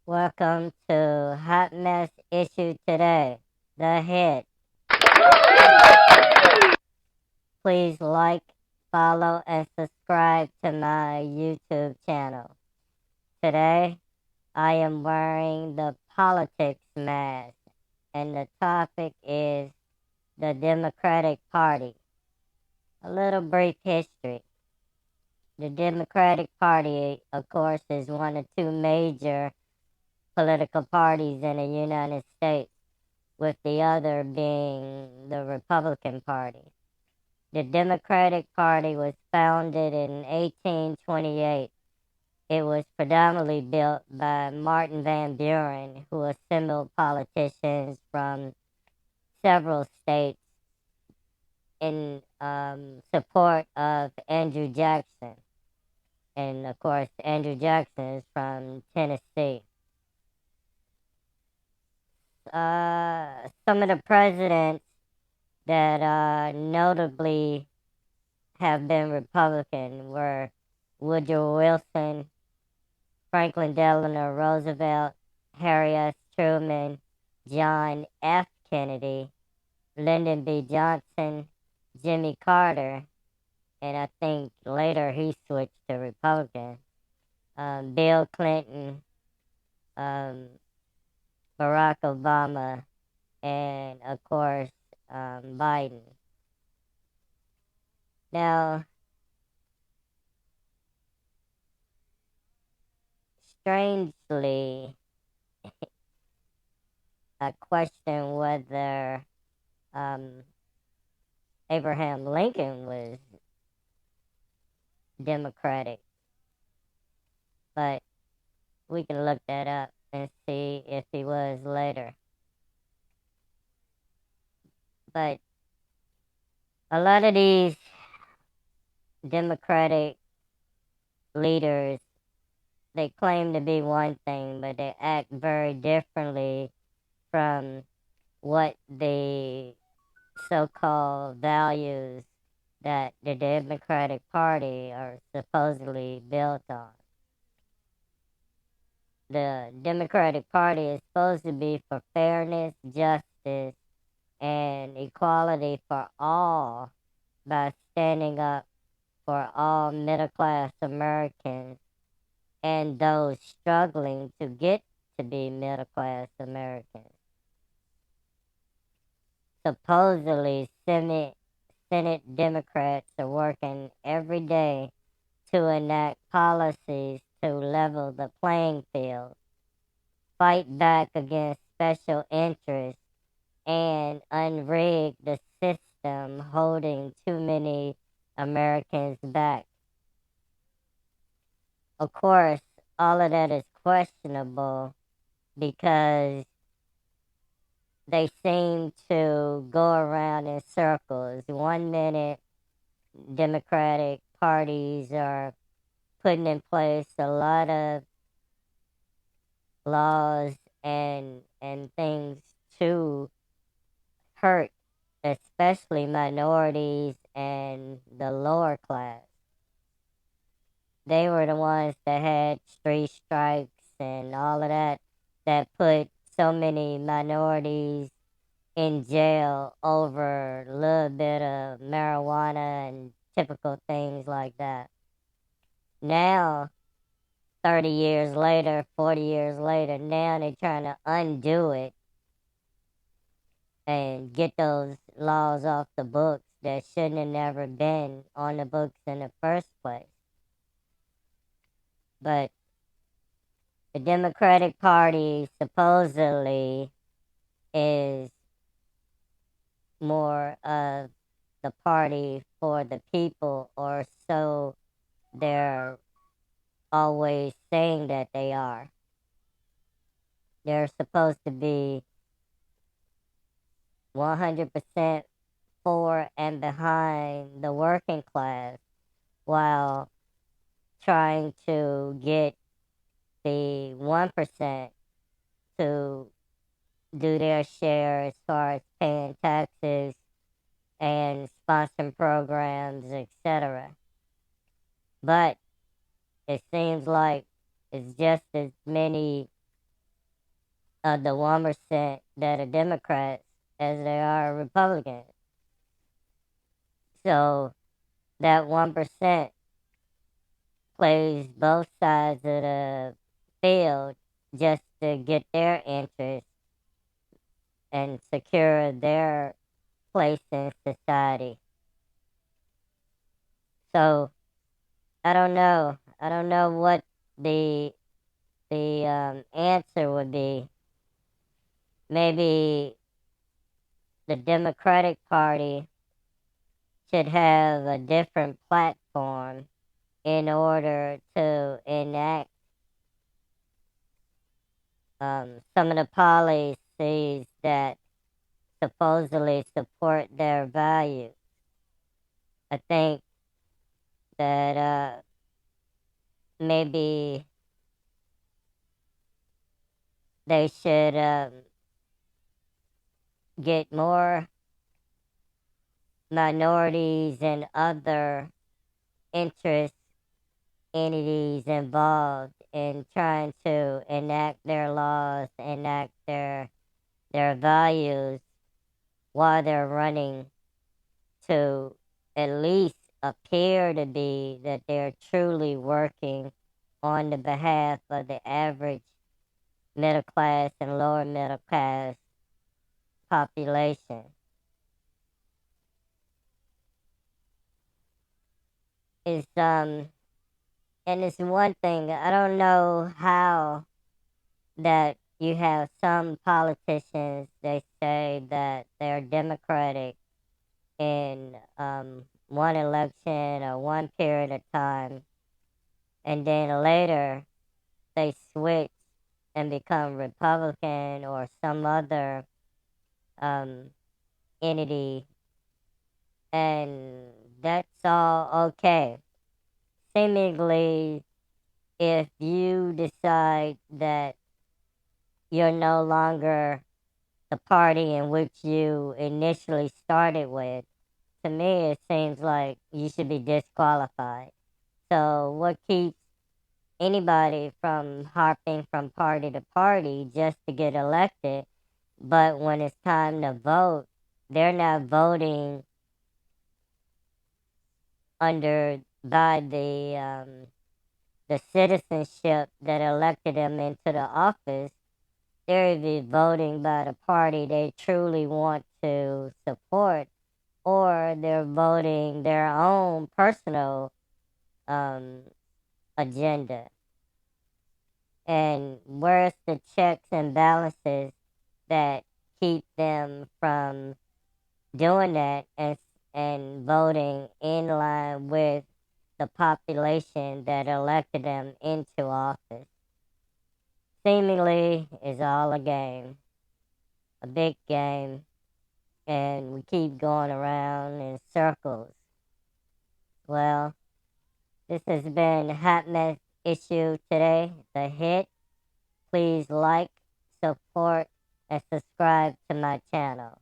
Welcome to Hotmess Issue Today, the hit. Please like, follow, and subscribe to my YouTube channel. Today, I am wearing the politics mask, and the topic is the Democratic Party. A little brief history. The Democratic Party, of course, is one of two major political parties in the United States, with the other being the Republican Party. The Democratic Party was founded in 1828. It was predominantly built by Martin Van Buren, who assembled politicians from several states in support of Andrew Jackson. And of course, Andrew Jackson is from Tennessee. Some of the presidents that notably have been Republican were Woodrow Wilson, Franklin Delano Roosevelt, Harry S. Truman, John F. Kennedy, Lyndon B. Johnson, Jimmy Carter, and I think later he switched to Republican, Bill Clinton, um, Barack Obama, and of course Biden. Now, strangely, I question whether um, Abraham Lincoln was Democratic, but we can look that up and see if he was later. But a lot of these Democratic leaders, they claim to be one thing, but they act very differently from what the so-called values that the Democratic Party are supposedly built on. The Democratic Party is supposed to be for fairness, justice, and equality for all by standing up for all middle class Americans and those struggling to get to be middle class Americans. Supposedly, Senate Democrats are working every day to enact policies to level the playing field, fight back against special interests, and unrig the system holding too many Americans back. Of course, all of that is questionable because they seem to go around in circles. One minute, Democratic parties are putting in place a lot of laws and things to hurt, especially minorities and the lower class. They were the ones that had three strikes and all of that, that put so many minorities in jail over a little bit of marijuana and typical things like that. Now, 30 years later, 40 years later, now they're trying to undo it and get those laws off the books that shouldn't have never been on the books in the first place. But the Democratic Party supposedly is more of the party for the people, or so they're always saying that they are. They're supposed to be 100% for and behind the working class while trying to get the 1% to do their share as far as paying taxes and sponsoring programs, etc. But it seems like it's just as many of the 1% that are Democrats as they are Republicans. So that 1% plays both sides of the field just to get their interest and secure their place in society. So I don't know. I don't know what the answer would be. Maybe the Democratic Party should have a different platform in order to enact some of the policies that supposedly support their values. I think that maybe they should get more minorities and other interest entities involved in trying to enact their laws, enact their values while they're running, to at least appear to be that they're truly working on the behalf of the average middle class and lower middle class population. It's and it's one thing, I don't know how that you have some politicians, they say that they're Democratic in one election or one period of time, and then later they switch and become Republican or some other um, entity, and that's all okay. Seemingly, if you decide that you're no longer the party in which you initially started with, to me it seems like you should be disqualified. So what keeps anybody from harping from party to party just to get elected, but when it's time to vote, they're not voting under by the citizenship that elected them into the office. They're either voting by the party they truly want to support, or they're voting their own personal um, agenda. And where's the checks and balances that keep them from doing that and voting in line with the population that elected them into office? Seemingly is all a game, a big game, and we keep going around in circles. Well, this has been Hotmess Issue Today, the hit. Please like, support, and subscribe to my channel.